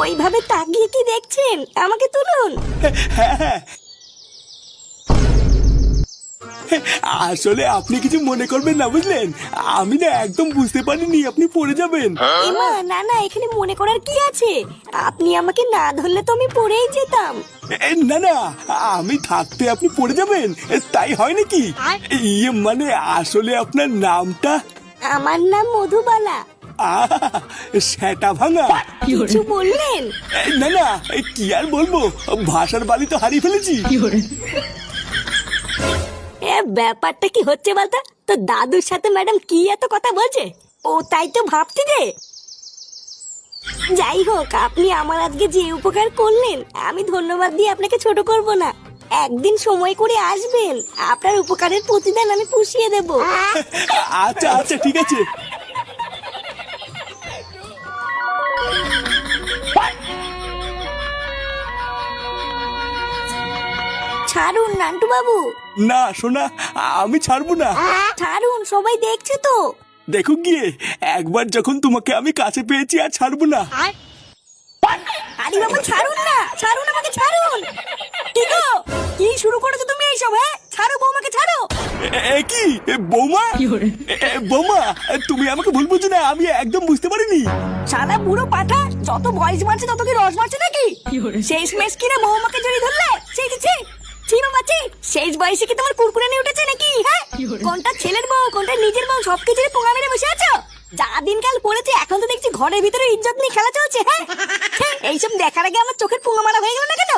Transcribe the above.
ওইভাবে তাকিয়ে কি দেখছেন? আমাকে তুলুন। আসলে আপনি কিছু মনে করবেন না, বুঝলেন? আমি না একদম বুঝতে পারিনি আপনি পড়ে যাবেন। এমা না না, এখানে মনে করার কি আছে? আপনি আমাকে না ধরলে তো আমি পড়েই যেতাম। না না, আমি থাকতে আপনি পড়ে যাবেন তাই হয় নাকি? ইয়ে মানে আসলে আপনার নামটা? আমার নাম মধুবালা। সেটা ভাঙা। কিছু বললেন? না না, কি আর বলবো, ভাষার বালি তো হারিয়ে ফেলেছি। এ ব্যাপারটা কি হচ্ছে বলতো? তো দাদুর সাথে ম্যাডাম কি এত কথা বলছে? ও তাই তো ভাবছি যে। যাই হোক, আপনি আমার আজকে যে উপকার করলেন, আমি ধন্যবাদ দিয়ে আপনাকে ছোট করব না। একদিন সময় করে আসবেন, আপনার উপকারের প্রতিদান আমি পুষিয়ে দেব। আচ্ছা আচ্ছা, ঠিক আছে। ছাড়ুন নান্টু বাবু। না সোনা, আমি ছাড়বো না। ছাড়ুন, সবাই দেখছে তো। দেখো গিয়ে, একবার যখন তোমাকে আমি কাছে পেয়েছি আর ছাড়বো না। আরে বাবা ছাড়ুন না, ছাড়ুন আমাকে, ছাড়ুন। কি গো, কি শুরু করেছো তুমি এইসব? হ্যাঁ, ছাড়ো বৌমাকে, ছাড়ো। কি বৌমা? বৌমা, তুমি আমাকে ভুল বুঝছো না, আমি একদম বুঝতে পারিনি। সাদা বুড়ো পাঠা, যত বয়স বাড়ছে তত কি রস বাড়ছে নাকি? শেষ মেশ কিনে বৌমাকে জড়িয়ে ধরলে? শেষ বয়সে কি তোমার কুরকুরে নিয়ে উঠেছে নাকি? হ্যাঁ, কোনটা ছেলের বউ কোনটা নিজের বউ সব কিছুরই পোঙা মেরে বসে আছো। যা দিনকাল পড়েছে, এখন তো দেখছি ঘরের ভিতরে ইজ্জত নিয়ে খেলা চলছে। হ্যাঁ, এইসব দেখার আগে আমার চোখের পোঙা মারা হয়ে গেল না কেন?